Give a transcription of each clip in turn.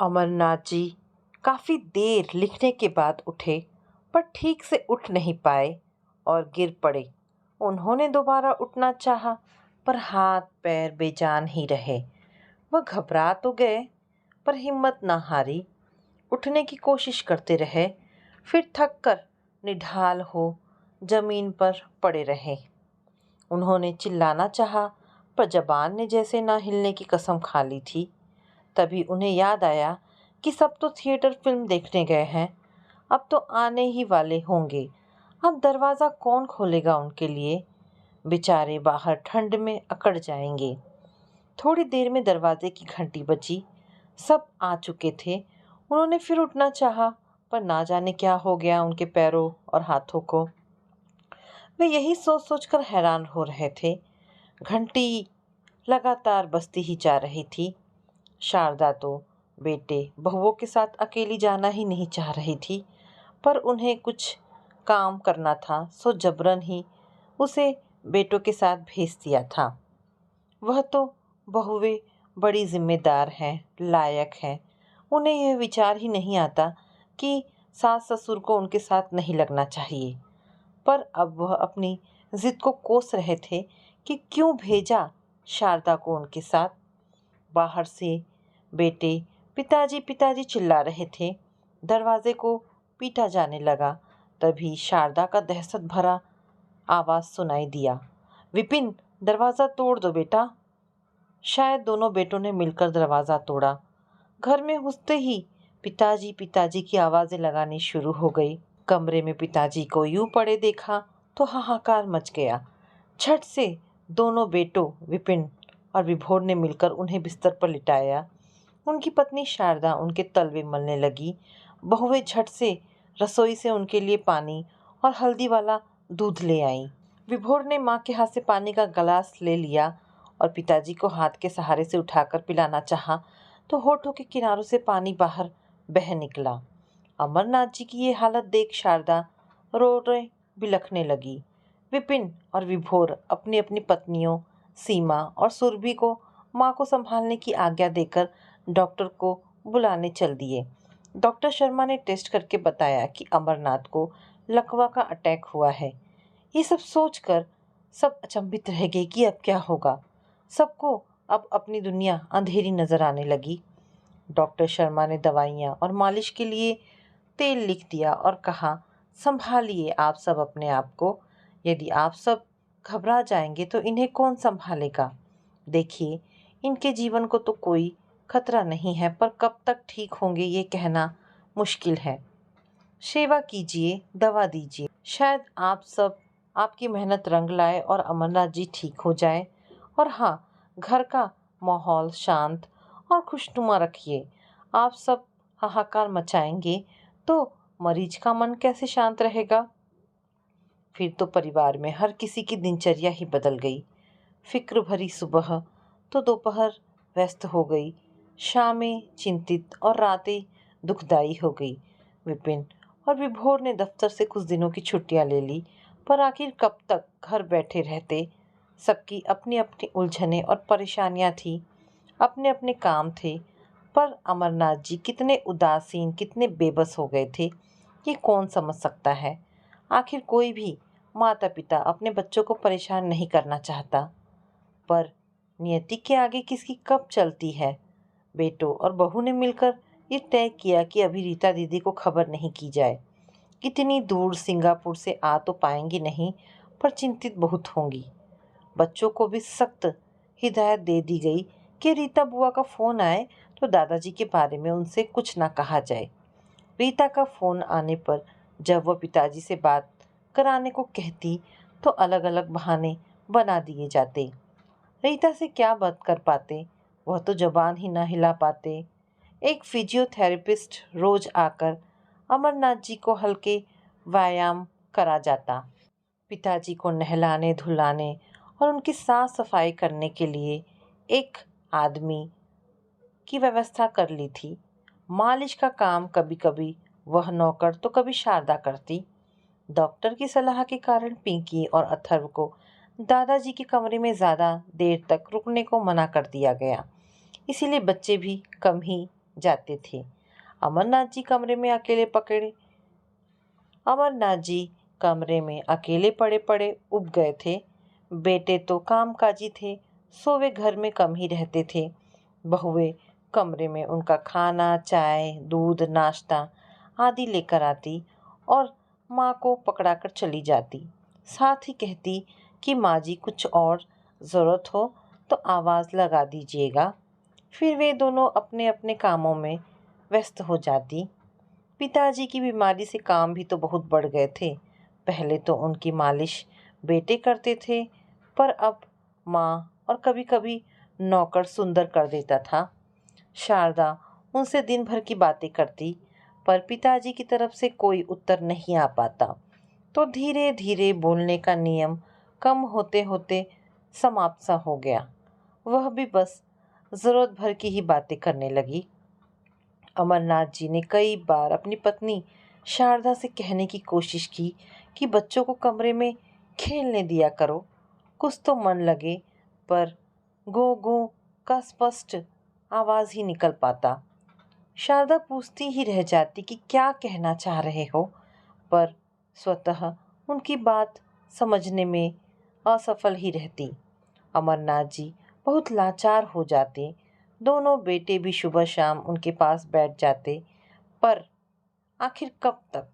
अमरनाथ जी काफ़ी देर लिखने के बाद उठे, पर ठीक से उठ नहीं पाए और गिर पड़े। उन्होंने दोबारा उठना चाहा, पर हाथ पैर बेजान ही रहे। वह घबरा तो गए, पर हिम्मत ना हारी। उठने की कोशिश करते रहे, फिर थक कर निढाल हो जमीन पर पड़े रहे। उन्होंने चिल्लाना चाहा, पर जबान ने जैसे ना हिलने की कसम खा ली थी। तभी उन्हें याद आया कि सब तो थिएटर फिल्म देखने गए हैं, अब तो आने ही वाले होंगे। अब दरवाज़ा कौन खोलेगा उनके लिए? बेचारे बाहर ठंड में अकड़ जाएंगे। थोड़ी देर में दरवाजे की घंटी बजी। सब आ चुके थे। उन्होंने फिर उठना चाहा, पर ना जाने क्या हो गया उनके पैरों और हाथों को। वे यही सोच सोच कर हैरान हो रहे थे। घंटी लगातार बजती ही जा रही थी। शारदा तो बेटे बहुओं के साथ अकेली जाना ही नहीं चाह रही थी, पर उन्हें कुछ काम करना था, सो जबरन ही उसे बेटों के साथ भेज दिया था। वह तो बहुएं बड़ी जिम्मेदार हैं, लायक हैं। उन्हें यह विचार ही नहीं आता कि सास ससुर को उनके साथ नहीं लगना चाहिए। पर अब वह अपनी जिद को कोस रहे थे कि क्यों भेजा शारदा को उनके साथ। बाहर से बेटे पिताजी पिताजी चिल्ला रहे थे। दरवाजे को पीटा जाने लगा। तभी शारदा का दहशत भरा आवाज़ सुनाई दिया, विपिन, दरवाज़ा तोड़ दो बेटा। शायद दोनों बेटों ने मिलकर दरवाज़ा तोड़ा। घर में घुसते ही पिताजी पिताजी की आवाज़ें लगानी शुरू हो गई। कमरे में पिताजी को यूं पड़े देखा तो हाहाकार मच गया। झट से दोनों बेटों विपिन और विभोर ने मिलकर उन्हें बिस्तर पर लिटाया। उनकी पत्नी शारदा उनके तलवे मलने लगी। बहुएं झट से रसोई से उनके लिए पानी और हल्दी वाला दूध ले आईं। विभोर ने माँ के हाथ से पानी का गिलास ले लिया और पिताजी को हाथ के सहारे से उठाकर पिलाना चाहा, तो होठों के किनारों से पानी बाहर बह निकला। अमरनाथ जी की ये हालत देख शारदा रो रो बिलखने लगी। विपिन और विभोर अपनी अपनी पत्नियों सीमा और सुरभि को माँ को संभालने की आज्ञा देकर डॉक्टर को बुलाने चल दिए। डॉक्टर शर्मा ने टेस्ट करके बताया कि अमरनाथ को लकवा का अटैक हुआ है। ये सब सोचकर सब अचंभित रह गए कि अब क्या होगा। सबको अब अपनी दुनिया अंधेरी नजर आने लगी। डॉक्टर शर्मा ने दवाइयाँ और मालिश के लिए तेल लिख दिया और कहा, संभालिए आप सब अपने आप को। यदि आप सब घबरा जाएंगे तो इन्हें कौन संभालेगा। देखिए, इनके जीवन को तो कोई खतरा नहीं है, पर कब तक ठीक होंगे ये कहना मुश्किल है। सेवा कीजिए, दवा दीजिए, शायद आप सब आपकी मेहनत रंग लाए और अमरनाथ जी ठीक हो जाए। और हाँ, घर का माहौल शांत और खुशनुमा रखिए। आप सब हाहाकार मचाएंगे तो मरीज का मन कैसे शांत रहेगा। फिर तो परिवार में हर किसी की दिनचर्या ही बदल गई। फिक्र भरी सुबह तो दोपहर व्यस्त हो गई, शामें चिंतित और रातें दुखदाई हो गई। विपिन और विभोर ने दफ्तर से कुछ दिनों की छुट्टियां ले ली, पर आखिर कब तक घर बैठे रहते। सबकी अपनी अपनी उलझनें और परेशानियां थी, अपने अपने काम थे। पर अमरनाथ जी कितने उदासीन, कितने बेबस हो गए थे, ये कौन समझ सकता है। आखिर कोई भी माता पिता अपने बच्चों को परेशान नहीं करना चाहता, पर नियति के आगे किसकी कब चलती है। बेटों और बहू ने मिलकर ये तय किया कि अभी रीता दीदी को खबर नहीं की जाए। कितनी दूर सिंगापुर से आ तो पाएंगी नहीं, पर चिंतित बहुत होंगी। बच्चों को भी सख्त हिदायत दे दी गई कि रीता बुआ का फ़ोन आए तो दादाजी के बारे में उनसे कुछ ना कहा जाए। रीता का फ़ोन आने पर जब वह पिताजी से बात कराने को कहती तो अलग अलग बहाने बना दिए जाते। रीता से क्या बात कर पाते, वह तो जबान ही ना हिला पाते। एक फिजियोथेरेपिस्ट रोज आकर अमरनाथ जी को हल्के व्यायाम करा जाता। पिताजी को नहलाने धुलाने और उनकी साफ सफाई करने के लिए एक आदमी की व्यवस्था कर ली थी। मालिश का काम कभी कभी वह नौकर तो कभी शारदा करती। डॉक्टर की सलाह के कारण पिंकी और अथर्व को दादाजी के कमरे में ज़्यादा देर तक रुकने को मना कर दिया गया। इसीलिए बच्चे भी कम ही जाते थे। अमरनाथ जी कमरे में अकेले पकड़े अमरनाथ जी कमरे में अकेले पड़े पड़े उब गए थे। बेटे तो कामकाजी थे, सो वे घर में कम ही रहते थे। बहुएं कमरे में उनका खाना, चाय, दूध, नाश्ता आदि लेकर आती और माँ को पकड़ाकर चली जाती। साथ ही कहती कि माँ जी कुछ और ज़रूरत हो तो आवाज़ लगा दीजिएगा। फिर वे दोनों अपने अपने कामों में व्यस्त हो जाती। पिताजी की बीमारी से काम भी तो बहुत बढ़ गए थे। पहले तो उनकी मालिश बेटे करते थे, पर अब माँ और कभी कभी नौकर सुंदर कर देता था। शारदा उनसे दिन भर की बातें करती, पर पिताजी की तरफ से कोई उत्तर नहीं आ पाता। तो धीरे धीरे बोलने का नियम कम होते होते समाप्त सा हो गया। वह भी बस ज़रूरत भर की ही बातें करने लगी। अमरनाथ जी ने कई बार अपनी पत्नी शारदा से कहने की कोशिश की कि बच्चों को कमरे में खेलने दिया करो, कुछ तो मन लगे, पर गो गो का स्पष्ट आवाज़ ही निकल पाता। शारदा पूछती ही रह जाती कि क्या कहना चाह रहे हो, पर स्वतः उनकी बात समझने में असफल ही रहती। अमरनाथ जी बहुत लाचार हो जाते। दोनों बेटे भी सुबह शाम उनके पास बैठ जाते, पर आखिर कब तक।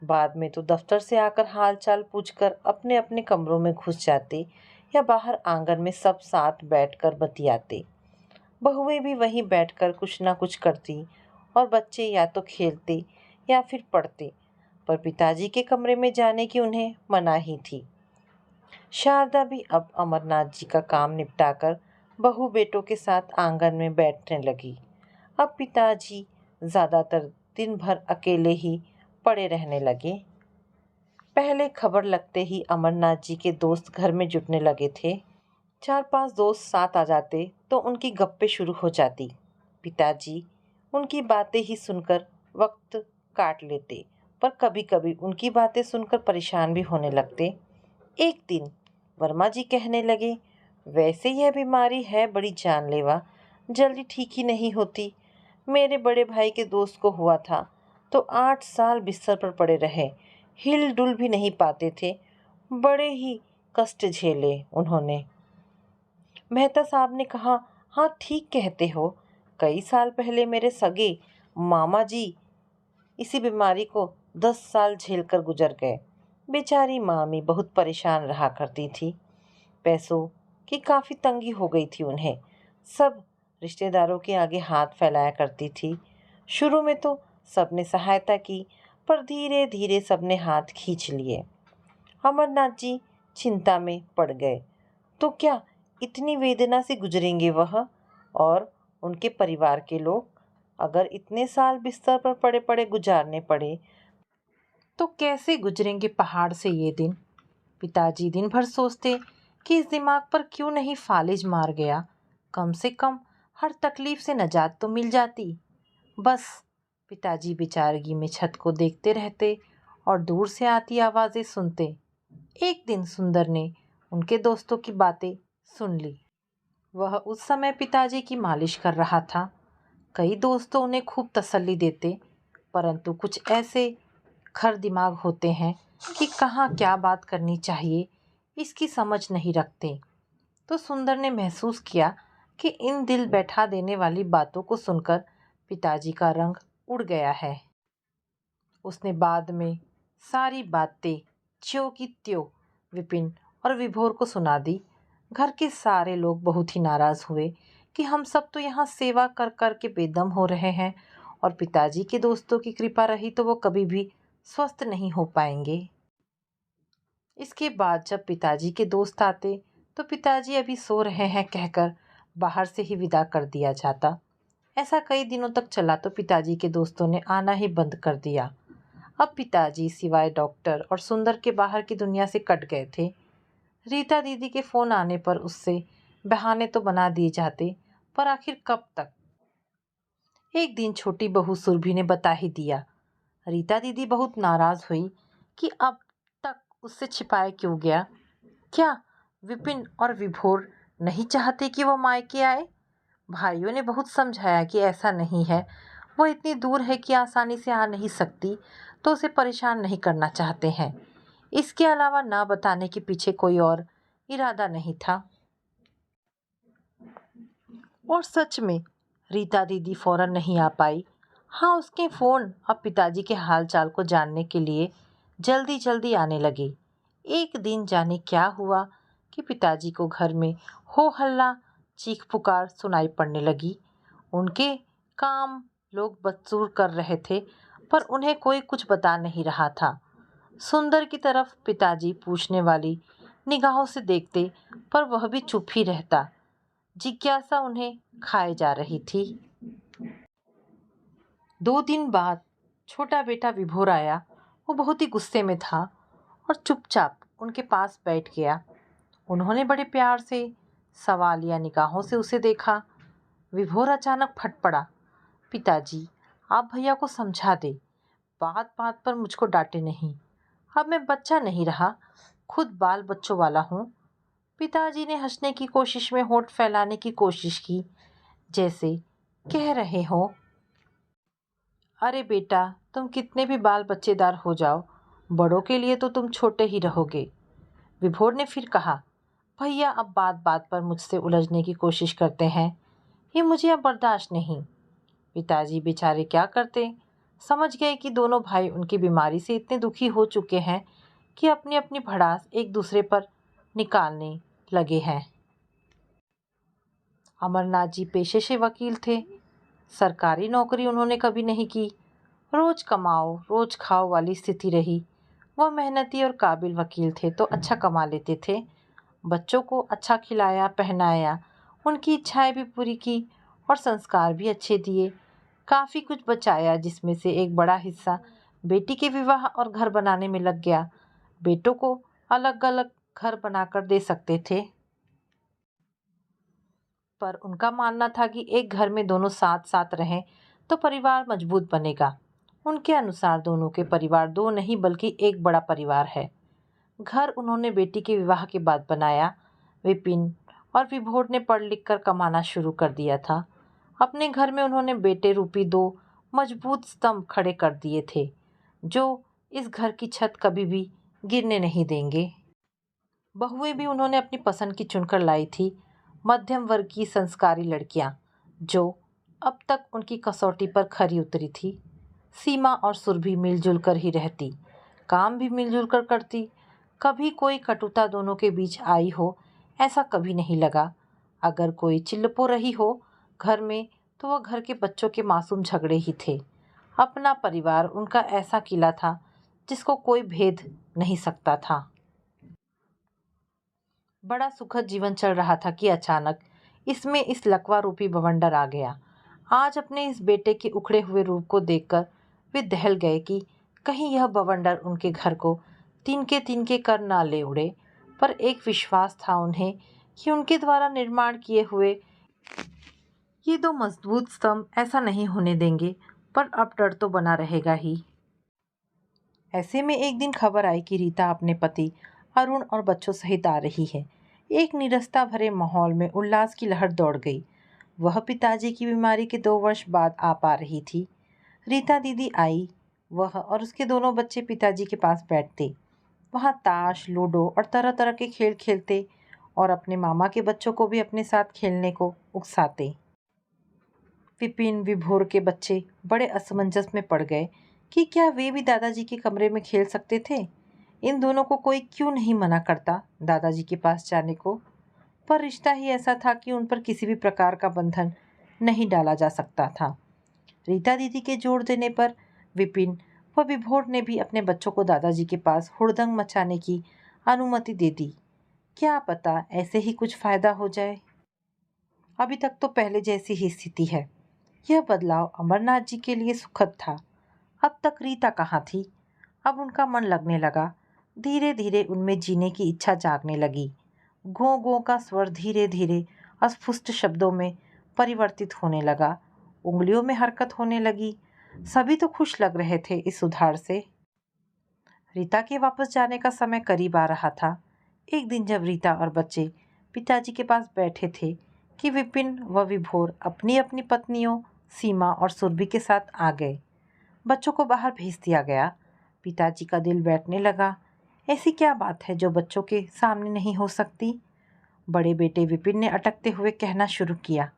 बाद में तो दफ्तर से आकर हालचाल पूछकर अपने अपने कमरों में घुस जाते या बाहर आंगन में सब साथ बैठकर बतियाते। बहुएं भी वहीं बैठकर कुछ ना कुछ करती और बच्चे या तो खेलते या फिर पढ़ते, पर पिताजी के कमरे में जाने की उन्हें मनाही थी। शारदा भी अब अमरनाथ जी का काम निपटाकर बहू बेटों के साथ आंगन में बैठने लगी। अब पिताजी ज़्यादातर दिन भर अकेले ही पड़े रहने लगे। पहले खबर लगते ही अमरनाथ जी के दोस्त घर में जुटने लगे थे। 4-5 दोस्त साथ आ जाते तो उनकी गप्पे शुरू हो जाती। पिताजी उनकी बातें ही सुनकर वक्त काट लेते, पर कभी कभी उनकी बातें सुनकर परेशान भी होने लगते। एक दिन वर्मा जी कहने लगे, वैसे यह बीमारी है बड़ी जानलेवा, जल्दी ठीक ही नहीं होती। मेरे बड़े भाई के दोस्त को हुआ था तो 8 साल बिस्तर पर पड़े रहे, हिल डुल भी नहीं पाते थे। बड़े ही कष्ट झेले उन्होंने। मेहता साहब ने कहा, हाँ ठीक कहते हो, कई साल पहले मेरे सगे मामा जी इसी बीमारी को 10 साल झेलकर गुजर गए। बेचारी मामी बहुत परेशान रहा करती थी। पैसों की काफ़ी तंगी हो गई थी उन्हें। सब रिश्तेदारों के आगे हाथ फैलाया करती थी। शुरू में तो सबने सहायता की, पर धीरे धीरे सबने हाथ खींच लिए। अमरनाथ जी चिंता में पड़ गए। तो क्या इतनी वेदना से गुजरेंगे वह और उनके परिवार के लोग? अगर इतने साल बिस्तर पर पड़े पड़े गुजारने पड़े तो कैसे गुजरेंगे पहाड़ से ये दिन? पिताजी दिन भर सोचते कि इस दिमाग पर क्यों नहीं फालिज मार गया, कम से कम हर तकलीफ से नजात तो मिल जाती। बस पिताजी बेचारगी में छत को देखते रहते और दूर से आती आवाज़ें सुनते। एक दिन सुंदर ने उनके दोस्तों की बातें सुन ली। वह उस समय पिताजी की मालिश कर रहा था। कई दोस्तों उन्हें खूब तसल्ली देते, परंतु कुछ ऐसे खर दिमाग होते हैं कि कहाँ क्या बात करनी चाहिए इसकी समझ नहीं रखते। तो सुंदर ने महसूस किया कि इन दिल बैठा देने वाली बातों को सुनकर पिताजी का रंग उड़ गया है। उसने बाद में सारी बातें ज्यों की त्यों विपिन और विभोर को सुना दी। घर के सारे लोग बहुत ही नाराज़ हुए कि हम सब तो यहाँ सेवा कर कर के बेदम हो रहे हैं और पिताजी के दोस्तों की कृपा रही तो वो कभी भी स्वस्थ नहीं हो पाएंगे। इसके बाद जब पिताजी के दोस्त आते तो पिताजी अभी सो रहे हैं कहकर बाहर से ही विदा कर दिया जाता। ऐसा कई दिनों तक चला तो पिताजी के दोस्तों ने आना ही बंद कर दिया। अब पिताजी सिवाय डॉक्टर और सुंदर के बाहर की दुनिया से कट गए थे। रीता दीदी के फ़ोन आने पर उससे बहाने तो बना दिए जाते, पर आखिर कब तक। एक दिन छोटी बहू सुरभि ने बता ही दिया। रीता दीदी बहुत नाराज़ हुई कि अब तक उससे छिपाए क्यों गया। क्या विपिन और विभोर नहीं चाहते कि वह मायके आए? भाइयों ने बहुत समझाया कि ऐसा नहीं है, वो इतनी दूर है कि आसानी से आ नहीं सकती, तो उसे परेशान नहीं करना चाहते हैं। इसके अलावा ना बताने के पीछे कोई और इरादा नहीं था। और सच में रीता दीदी फौरन नहीं आ पाई। हाँ, उसके फ़ोन अब पिताजी के हालचाल को जानने के लिए जल्दी जल्दी आने लगे। एक दिन जाने क्या हुआ कि पिताजी को घर में हो हल्ला, चीख पुकार सुनाई पड़ने लगी। उनके काम लोग बदसूर कर रहे थे, पर उन्हें कोई कुछ बता नहीं रहा था। सुंदर की तरफ पिताजी पूछने वाली निगाहों से देखते, पर वह भी चुप ही रहता। जिज्ञासा उन्हें खाए जा रही थी। 2 दिन बाद छोटा बेटा विभोर आया। वो बहुत ही गुस्से में था और चुपचाप उनके पास बैठ गया। उन्होंने बड़े प्यार से सवालिया निगाहों से उसे देखा। विभोर अचानक फट पड़ा। पिताजी, आप भैया को समझा दे, बात बात पर मुझको डांटे नहीं। अब मैं बच्चा नहीं रहा, खुद बाल बच्चों वाला हूँ। पिताजी ने हंसने की कोशिश में होंठ फैलाने की कोशिश की, जैसे कह रहे हो, अरे बेटा, तुम कितने भी बाल बच्चेदार हो जाओ, बड़ों के लिए तो तुम छोटे ही रहोगे। विभोर ने फिर कहा, भैया अब बात बात पर मुझसे उलझने की कोशिश करते हैं, ये मुझे अब बर्दाश्त नहीं। पिताजी बेचारे क्या करते, समझ गए कि दोनों भाई उनकी बीमारी से इतने दुखी हो चुके हैं कि अपनी अपनी भड़ास एक दूसरे पर निकालने लगे हैं। अमरनाथ जी पेशे से वकील थे। सरकारी नौकरी उन्होंने कभी नहीं की। रोज कमाओ रोज खाओ वाली स्थिति रही। वह मेहनती और काबिल वकील थे तो अच्छा कमा लेते थे। बच्चों को अच्छा खिलाया पहनाया, उनकी इच्छाएं भी पूरी की और संस्कार भी अच्छे दिए। काफ़ी कुछ बचाया, जिसमें से एक बड़ा हिस्सा बेटी के विवाह और घर बनाने में लग गया। बेटों को अलग अलग घर बनाकर दे सकते थे, पर उनका मानना था कि एक घर में दोनों साथ साथ रहें तो परिवार मजबूत बनेगा। उनके अनुसार दोनों के परिवार दो नहीं बल्कि एक बड़ा परिवार है। घर उन्होंने बेटी के विवाह के बाद बनाया। विपिन और विभोर ने पढ़ लिख कर कमाना शुरू कर दिया था। अपने घर में उन्होंने बेटे रूपी 2 मजबूत स्तंभ खड़े कर दिए थे, जो इस घर की छत कभी भी गिरने नहीं देंगे। बहुएं भी उन्होंने अपनी पसंद की चुनकर लाई थी। मध्यम वर्ग की संस्कारी लड़कियां, जो अब तक उनकी कसौटी पर खरी उतरी थी। सीमा और सुरभि मिलजुल कर ही रहती, काम भी मिलजुल कर करती। कभी कोई कटुता दोनों के बीच आई हो, ऐसा कभी नहीं लगा। अगर कोई चिल्लपो रही हो घर में, तो वह घर के बच्चों के मासूम झगड़े ही थे। अपना परिवार उनका ऐसा किला था जिसको कोई भेद नहीं सकता था। बड़ा सुखद जीवन चल रहा था कि अचानक इसमें इस लकवा रूपी बवंडर आ गया। आज अपने इस बेटे के उखड़े हुए रूप को देखकर वे दहल गए कि कहीं यह बवंडर उनके घर को तिनके तिनके कर ना ले उड़े। पर एक विश्वास था उन्हें कि उनके द्वारा निर्माण किए हुए ये 2 मजबूत स्तंभ ऐसा नहीं होने देंगे। पर अब डर तो बना रहेगा ही। ऐसे में एक दिन खबर आई कि रीता अपने पति अरुण और बच्चों सहित आ रही है। एक निरस्ता भरे माहौल में उल्लास की लहर दौड़ गई। वह पिताजी की बीमारी के 2 वर्ष बाद आ पा रही थी। रीता दीदी आई। वह और उसके दोनों बच्चे पिताजी के पास बैठते, वहाँ ताश, लूडो और तरह तरह के खेल खेलते और अपने मामा के बच्चों को भी अपने साथ खेलने को उकसाते। विपिन, विभोर के बच्चे बड़े असमंजस में पड़ गए कि क्या वे भी दादाजी के कमरे में खेल सकते थे। इन दोनों को कोई क्यों नहीं मना करता दादाजी के पास जाने को। पर रिश्ता ही ऐसा था कि उन पर किसी भी प्रकार का बंधन नहीं डाला जा सकता था। रीता दीदी के जोर देने पर विपिन व विभोर ने भी अपने बच्चों को दादाजी के पास हुड़दंग मचाने की अनुमति दे दी। क्या पता ऐसे ही कुछ फायदा हो जाए। अभी तक तो पहले जैसी ही स्थिति है। यह बदलाव अमरनाथ जी के लिए सुखद था। अब तक रीता कहाँ थी। अब उनका मन लगने लगा। धीरे धीरे उनमें जीने की इच्छा जागने लगी। गो गो का स्वर धीरे धीरे अस्फुट शब्दों में परिवर्तित होने लगा। उंगलियों में हरकत होने लगी। सभी तो खुश लग रहे थे इस सुधार से। रीता के वापस जाने का समय करीब आ रहा था। एक दिन जब रीता और बच्चे पिताजी के पास बैठे थे कि विपिन व विभोर अपनी अपनी पत्नियों सीमा और सुरभि के साथ आ गए। बच्चों को बाहर भेज दिया गया। पिताजी का दिल बैठने लगा। ऐसी क्या बात है जो बच्चों के सामने नहीं हो सकती? बड़े बेटे विपिन ने अटकते हुए कहना शुरू किया,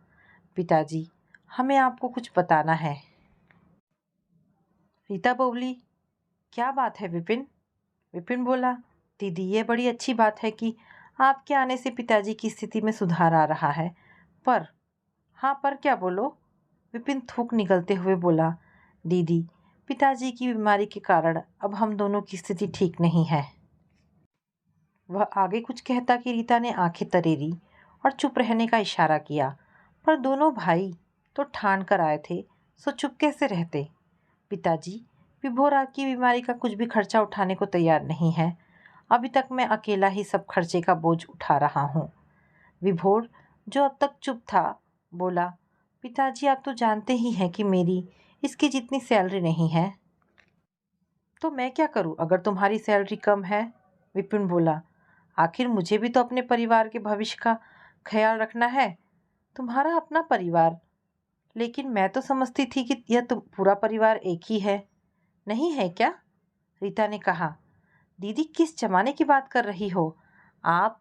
पिताजी, हमें आपको कुछ बताना है। रीता बोली, क्या बात है विपिन? विपिन बोला, दीदी, ये बड़ी अच्छी बात है कि आपके आने से पिताजी की स्थिति में सुधार आ रहा है, पर हाँ पर क्या? बोलो। विपिन थूक निकलते हुए बोला, दीदी, पिताजी की बीमारी के कारण अब हम दोनों की स्थिति ठीक नहीं है। वह आगे कुछ कहता कि रीता ने आंखें तरेरी और चुप रहने का इशारा किया, पर दोनों भाई तो ठान कर आए थे, सो चुप कैसे रहते? पिताजी, विभोरा की बीमारी का कुछ भी खर्चा उठाने को तैयार नहीं है। अभी तक मैं अकेला ही सब खर्चे का बोझ उठा रहा हूँ। विभोर, जो अब तक चुप था, बोला, पिताजी, आप तो जानते ही हैं कि मेरी इसकी जितनी सैलरी नहीं है। तो मैं क्या करूं अगर तुम्हारी सैलरी कम है? विपिन बोला, आखिर मुझे भी तो अपने परिवार के भविष्य का ख्याल रखना है। तुम्हारा अपना परिवार, लेकिन मैं तो समझती थी कि यह तुम पूरा परिवार एक ही है। नहीं है क्या? रीता ने कहा। दीदी, किस जमाने की बात कर रही हो आप?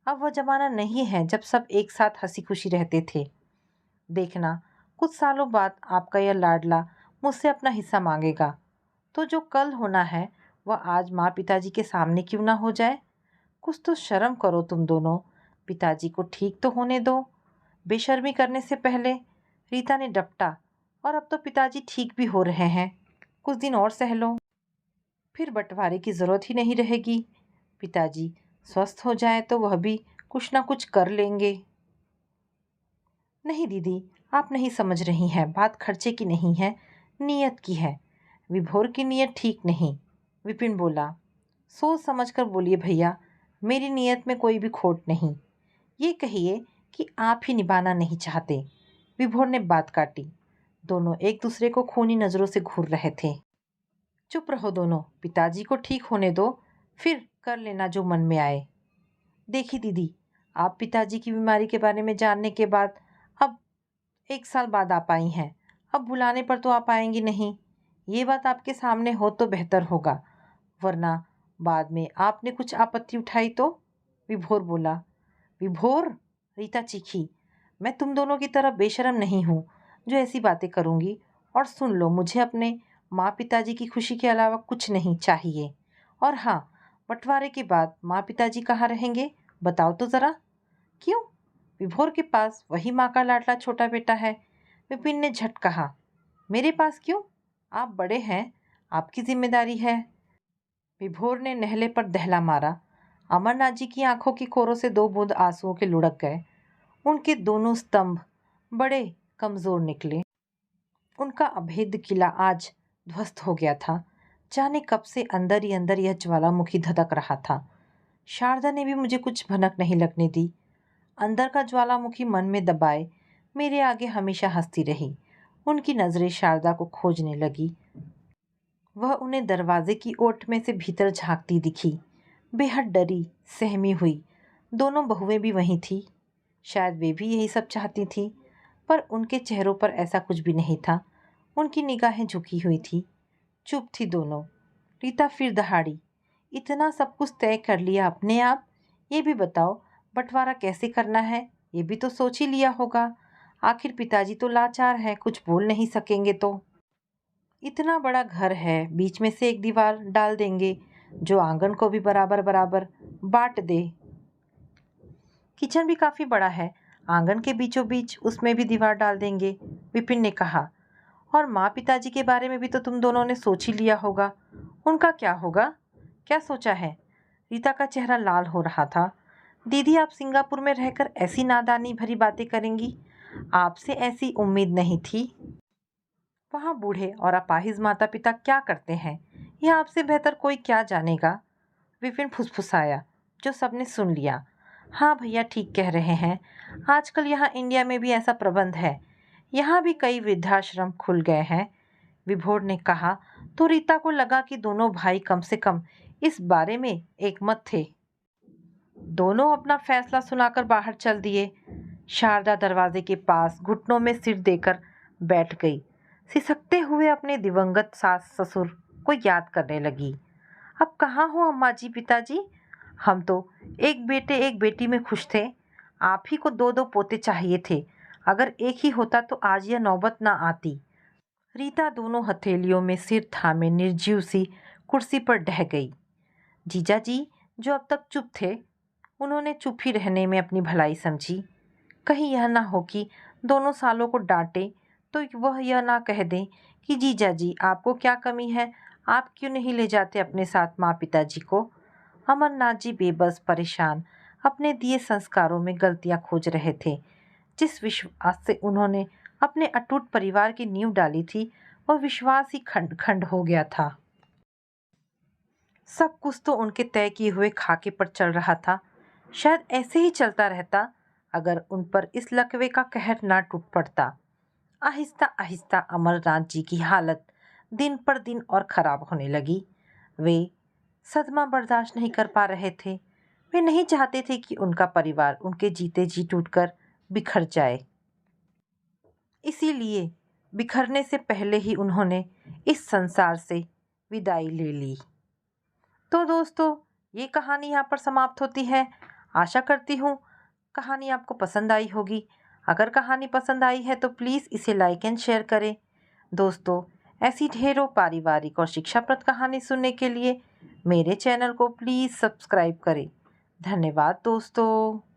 अब वह जमाना नहीं है जब सब एक साथ हंसी खुशी रहते थे। देखना, कुछ सालों बाद आपका यह लाडला मुझसे अपना हिस्सा मांगेगा, तो जो कल होना है वह आज माँ पिताजी के सामने क्यों ना हो जाए? कुछ तो शर्म करो तुम दोनों। पिताजी को ठीक तो होने दो। बेशर्मी करने से पहले। रीता ने डपटा, और अब तो पिताजी ठीक भी हो रहे हैं, कुछ दिन और सह लो, फिर बंटवारे की ज़रूरत ही नहीं रहेगी। पिताजी स्वस्थ हो जाए तो वह भी कुछ ना कुछ कर लेंगे। नहीं दीदी, आप नहीं समझ रही हैं, बात खर्चे की नहीं है, नीयत की है। विभोर की नीयत ठीक नहीं। विपिन बोला, सोच समझ कर बोलिए भैया, मेरी नीयत में कोई भी खोट नहीं। ये कहिए कि आप ही निभाना नहीं चाहते। विभोर ने बात काटी। दोनों एक दूसरे को खूनी नज़रों से घूर रहे थे। चुप रहो दोनों, पिताजी को ठीक होने दो, फिर कर लेना जो मन में आए। देखी दीदी, आप पिताजी की बीमारी के बारे में जानने के बाद अब 1 साल बाद आप आई हैं। अब बुलाने पर तो आप आएंगी नहीं। ये बात आपके सामने हो तो बेहतर होगा, वरना बाद में आपने कुछ आपत्ति उठाई तो। विभोर बोला। विभोर, रीता चीखी, मैं तुम दोनों की तरह बेशरम नहीं हूँ जो ऐसी बातें करूँगी। और सुन लो, मुझे अपने माँ पिताजी की खुशी के अलावा कुछ नहीं चाहिए। और हाँ, बंटवारे के बाद माँ पिताजी कहाँ रहेंगे, बताओ तो ज़रा। क्यों? विभोर के पास वही माँ का लाडला छोटा बेटा है। विपिन ने झट कहा, मेरे पास क्यों? आप बड़े हैं, आपकी जिम्मेदारी है। विभोर ने नहले पर दहला मारा। अमरनाथ जी की आंखों की कोरों से 2 बूंद आंसुओं के लुढ़क गए। उनके दोनों स्तंभ बड़े कमजोर निकले। उनका अभेद्य किला आज ध्वस्त हो गया था। जाने कब से अंदर ही अंदर यह ज्वालामुखी धधक रहा था। शारदा ने भी मुझे कुछ भनक नहीं लगने दी। अंदर का ज्वालामुखी मन में दबाए मेरे आगे हमेशा हंसती रही। उनकी नजरें शारदा को खोजने लगी। वह उन्हें दरवाजे की ओट में से भीतर झांकती दिखी, बेहद डरी सहमी हुई। दोनों बहुएं भी वहीं थी। शायद वे भी यही सब चाहती थी, पर उनके चेहरों पर ऐसा कुछ भी नहीं था। उनकी निगाहें झुकी हुई थी। चुप थी दोनों। रीता फिर दहाड़ी, इतना सब कुछ तय कर लिया अपने आप? ये भी बताओ, बंटवारा कैसे करना है, ये भी तो सोच ही लिया होगा। आखिर पिताजी तो लाचार हैं, कुछ बोल नहीं सकेंगे तो। इतना बड़ा घर है, बीच में से एक दीवार डाल देंगे जो आंगन को भी बराबर बराबर बांट दे। किचन भी काफ़ी बड़ा है, आंगन के बीचों बीच उसमें भी दीवार डाल देंगे। विपिन ने कहा, और माँ पिताजी के बारे में भी तो तुम दोनों ने सोच ही लिया होगा। उनका क्या होगा? क्या सोचा है? रीता का चेहरा लाल हो रहा था। दीदी, आप सिंगापुर में रहकर ऐसी नादानी भरी बातें करेंगी, आपसे ऐसी उम्मीद नहीं थी। वहाँ बूढ़े और अपाहिज माता पिता क्या करते हैं, यह आपसे बेहतर कोई क्या जानेगा। विपिन फुसफुसाया, जो सबने सुन लिया। हाँ भैया, ठीक कह रहे हैं। आजकल यहाँ इंडिया में भी ऐसा प्रबंध है। यहाँ भी कई वृद्धाश्रम खुल गए हैं। विभोर ने कहा तो रीता को लगा कि दोनों भाई कम से कम इस बारे में एकमत थे। दोनों अपना फैसला सुनाकर बाहर चल दिए। शारदा दरवाजे के पास घुटनों में सिर देकर बैठ गई। सिसकते हुए अपने दिवंगत सास ससुर को याद करने लगी। अब कहाँ हो अम्मा जी, पिताजी? हम तो एक बेटे एक बेटी में खुश थे। आप ही को दो दो पोते चाहिए थे। अगर एक ही होता तो आज यह नौबत ना आती। रीता दोनों हथेलियों में सिर थामे निर्जीव सी कुर्सी पर ढह गई। जीजा जी, जो अब तक चुप थे, उन्होंने चुप ही रहने में अपनी भलाई समझी। कहीं यह ना हो कि दोनों सालों को डांटे तो वह यह ना कह दें कि जीजा जी, आपको क्या कमी है, आप क्यों नहीं ले जाते अपने साथ माँ पिताजी को। अमरनाथ जी बेबस परेशान अपने दिए संस्कारों में गलतियां खोज रहे थे। जिस विश्वास से उन्होंने अपने अटूट परिवार की नींव डाली थी, वह विश्वास ही खंड खंड हो गया था। सब कुछ तो उनके तय किए हुए खाके पर चल रहा था। शायद ऐसे ही चलता रहता अगर उन पर इस लकवे का कहर ना टूट पड़ता। आहिस्ता आहिस्ता अमरनाथ जी की हालत दिन पर दिन और खराब होने लगी। वे सदमा बर्दाश्त नहीं कर पा रहे थे। वे नहीं चाहते थे कि उनका परिवार उनके जीते जी टूटकर बिखर जाए। इसीलिए बिखरने से पहले ही उन्होंने इस संसार से विदाई ले ली। तो दोस्तों, ये कहानी यहाँ पर समाप्त होती है। आशा करती हूँ कहानी आपको पसंद आई होगी। अगर कहानी पसंद आई है तो प्लीज़ इसे लाइक एंड शेयर करें। दोस्तों, ऐसी ढेरों पारिवारिक और शिक्षाप्रद कहानी सुनने के लिए मेरे चैनल को प्लीज़ सब्सक्राइब करें। धन्यवाद दोस्तों।